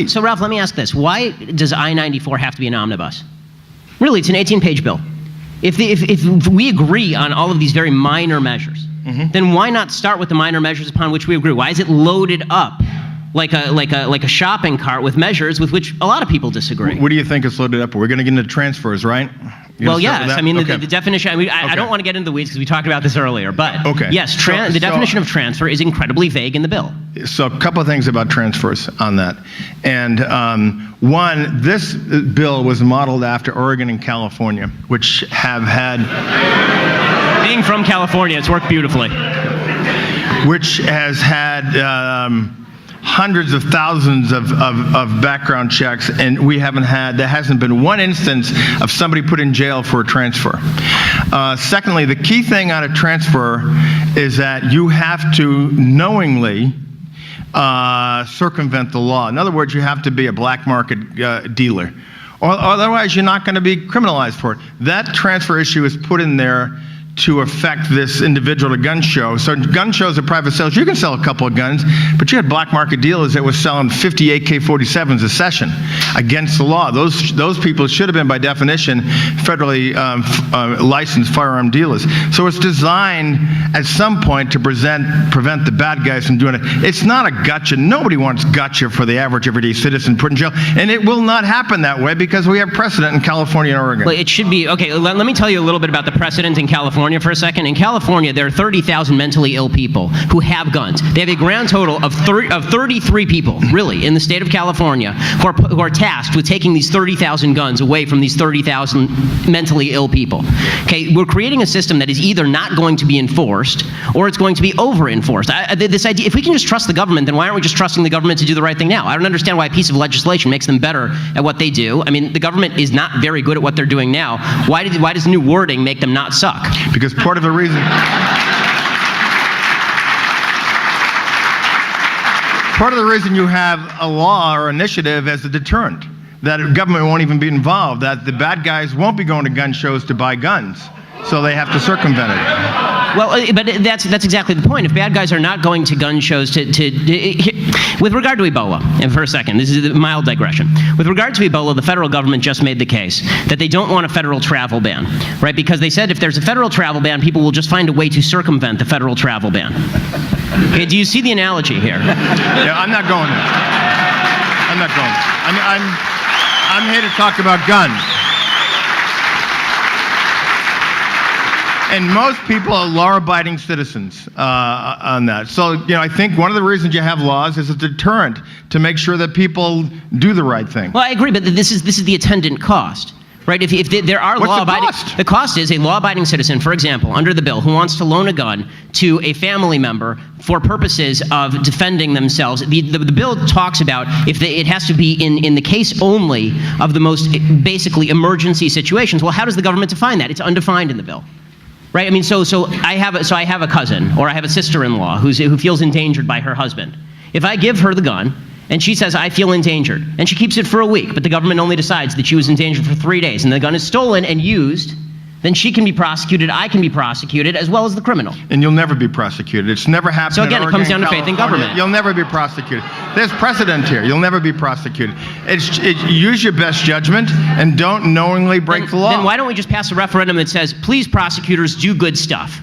So Ralph, let me ask this. Why does I-94 have to be an omnibus? Really, it's an 18-page bill. If we agree on all of these very minor measures, then why not start with the minor measures upon which we agree? Why is it loaded up like a shopping cart with measures with which a lot of people disagree? What do you think it's loaded up with? We're going to get into transfers, right? Well, yes. I mean, the definition, I mean, I don't want to get into the weeds because we talked about this earlier, but yes, the definition of transfer is incredibly vague in the bill. So a couple of things about transfers on that. And one, this bill was modeled after Oregon and California, which have had... Being from California, it's worked beautifully. Which has had... hundreds of thousands of background checks, and there hasn't been one instance of somebody put in jail for a transfer. Secondly, the key thing on a transfer is that you have to knowingly circumvent the law. In other words, you have to be a black market dealer, or otherwise you're not going to be criminalized for it. That transfer issue is put in there to affect this individual to gun show. So gun shows are private sales. You can sell a couple of guns, but you had black market dealers that were selling 50 AK-47s a session against the law. Those people should have been, by definition, federally licensed firearm dealers. So it's designed at some point to prevent the bad guys from doing it. It's not a gotcha. Nobody wants gotcha for the average everyday citizen put in jail, and it will not happen that way because we have precedent in California and Oregon. Well, it should be, okay, let me tell you a little bit about the precedent in California for a second. In California, there are 30,000 mentally ill people who have guns. They have a grand total of 33 people, really, in the state of California who are tasked with taking these 30,000 guns away from these 30,000 mentally ill people. Okay, we're creating a system that is either not going to be enforced or it's going to be over-enforced. This idea, if we can just trust the government, then why aren't we just trusting the government to do the right thing now? I don't understand why a piece of legislation makes them better at what they do. I mean, the government is not very good at what they're doing now. Why does new wording make them not suck? Because part of the reason you have a law or initiative as a deterrent, that government won't even be involved, that the bad guys won't be going to gun shows to buy guns, so they have to circumvent it. Well, but that's exactly the point. If bad guys are not going to gun shows with regard to Ebola, and for a second, this is a mild digression. With regard to Ebola, the federal government just made the case that they don't want a federal travel ban, right? Because they said if there's a federal travel ban, people will just find a way to circumvent the federal travel ban. Okay, do you see the analogy here? Yeah, I'm not going there. I'm not going there. I'm here to talk about guns. And most people are law-abiding citizens on that. So, you know, I think one of the reasons you have laws is a deterrent to make sure that people do the right thing. Well, I agree, but this is the attendant cost, right? If there are law-abiding, the cost is a law-abiding citizen, for example, under the bill, who wants to loan a gun to a family member for purposes of defending themselves. The bill talks about it has to be in the case only of the most basically emergency situations. Well, how does the government define that? It's undefined in the bill. Right? I mean, so I have a cousin or I have a sister-in-law who feels endangered by her husband. If I give her the gun and she says, I feel endangered, and she keeps it for a week, but the government only decides that she was endangered for 3 days, and the gun is stolen and used, then she can be prosecuted, I can be prosecuted, as well as the criminal. And you'll never be prosecuted. It's never happened. So again, it comes down to faith in government. You'll never be prosecuted. There's precedent here. You'll never be prosecuted. Use your best judgment and don't knowingly break the law. Then why don't we just pass a referendum that says, please prosecutors, do good stuff?